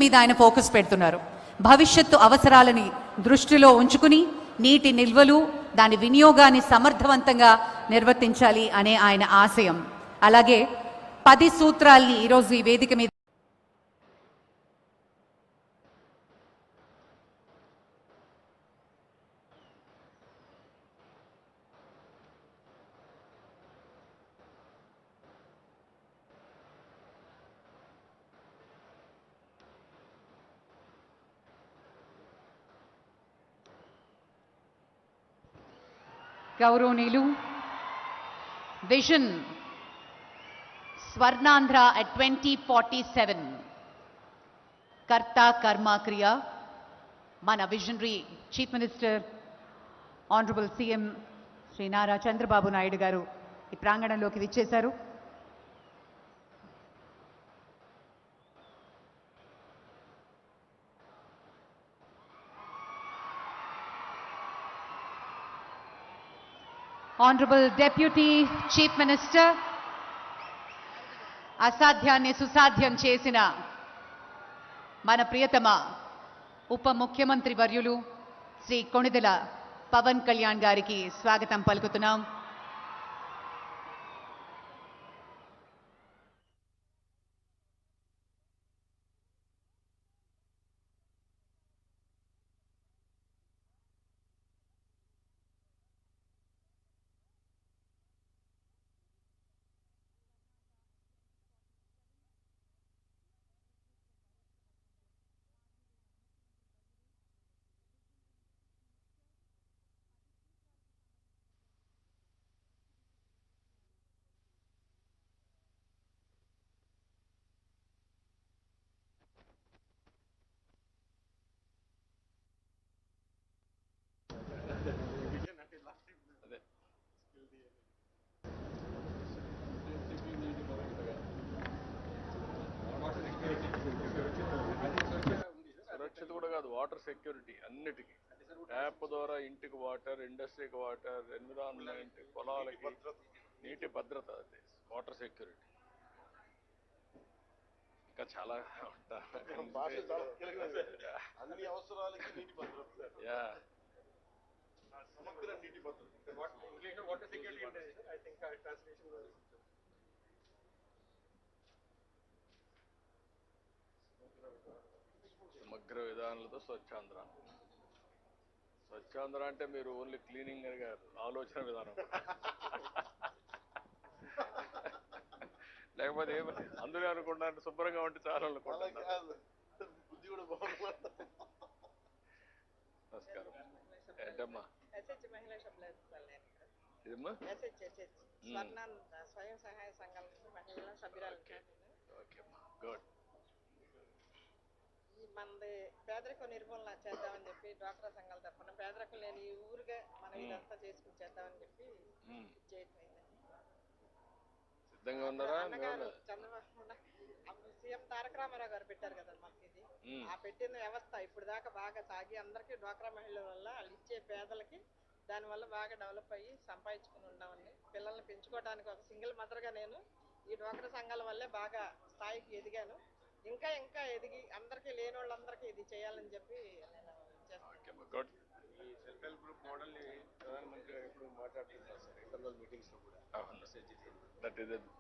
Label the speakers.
Speaker 1: మీద ఆయన ఫోకస్ పెడుతున్నారు. భవిష్యత్తు అవసరాలని దృష్టిలో ఉంచుకుని నీటి నిల్వలు దాని వినియోగాన్ని సమర్థవంతంగా నిర్వర్తించాలి అనే ఆయన ఆశయం. అలాగే 10 సూత్రాల్ని ఈరోజు ఈ వేదిక మీద గౌరవనీయులు విజన్ స్వర్ణాంధ్ర at 2047 కర్త కర్మ క్రియ మన visionary chief minister honourable CM Shri Nara Chandrababu Naidu గారు ఈ ప్రాంగణంలోకి విచ్చేశారు. Honorable Deputy Chief Minister, అసాధ్యాన్ని సుసాధ్యం చేసిన మన ప్రియతమ ఉప ముఖ్యమంత్రి వర్యులు శ్రీ కొణిదెల పవన్ కళ్యాణ్ గారికి స్వాగతం పలుకుతున్నాం.
Speaker 2: సురక్షిత కూడా కాదు, వాటర్ సెక్యూరిటీ అన్నిటికీ. ట్యాప్ ద్వారా ఇంటికి వాటర్, ఇండస్ట్రీకి వాటర్, ఎన్విరాన్మెంట్, పొలాలకి నీటి భద్రత, అదే వాటర్ సెక్యూరిటీ. ఇంకా చాలా
Speaker 3: అన్ని అవసరాలకి నీటి భద్రత.
Speaker 2: యా
Speaker 3: సమగ్ర నీటి భద్రత. వాటర్ సెక్యూరిటీ అంటే ఐ థింక్ ట్రాన్స్లేషన్
Speaker 2: సమగ్ర విధానాలతో స్వచ్ఛాంధ్ర. స్వచ్ఛాంధ్ర అంటే మీరు ఓన్లీ క్లీనింగ్ అని కాదు, ఆలోచన విధానం. లేకపోతే అందరూ అనుకుంటున్నారు శుభ్రంగా ఉంటే చాలా అనుకుంటున్నారు.
Speaker 3: బుద్ధి కూడా బాగుంది.
Speaker 2: నమస్కారం. ఏంటమ్మా ఇదమ్మా?
Speaker 4: స్వయం సహాయ సంఘాల మహిళా సభ్యురాలు.
Speaker 2: ఓకేమ్మా, గుడ్.
Speaker 4: మనది పేదరిక నిర్మూలన చేద్దామని చెప్పి డ్వాక్రా సంఘాల తరఫున పేదరికం లేని ఈ ఊరుగా మనం ఇదంతా చేసుకుని చేద్దామని చెప్పి చేయటం.
Speaker 2: సిద్ధంగా ఉన్నారా?
Speaker 4: చంద్రబాబు సీఎం తారక రామారావు గారు పెట్టారు కదా మనకి ఇది. ఆ పెట్టిన వ్యవస్థ ఇప్పుడు దాకా బాగా సాగి అందరికీ డ్వాక్రా మహిళల వల్ల వాళ్ళు ఇచ్చే పేదలకి దానివల్ల బాగా డెవలప్ అయ్యి సంపాదించుకుని ఉన్నామండి. పిల్లల్ని పెంచుకోవడానికి ఒక సింగిల్ మదర్గా నేను ఈ డ్వాక్రా సంఘాల వల్లే బాగా స్థాయికి ఎదిగాను. ఇంకా ఇంకా ఎదిగి అందరికీ లేని వాళ్ళందరికీ ఇది చేయాలని చెప్పి నేను చేస్తాను.
Speaker 3: ఈ సెల్ఫ్ హెల్ప్ గ్రూప్ మోడల్ ని ప్రధానమంత్రి గారు ఎప్పుడు మాట్లాడుతున్నారు సార్ ఇంటర్నల్ మీటింగ్స్ లో కూడా.
Speaker 2: That is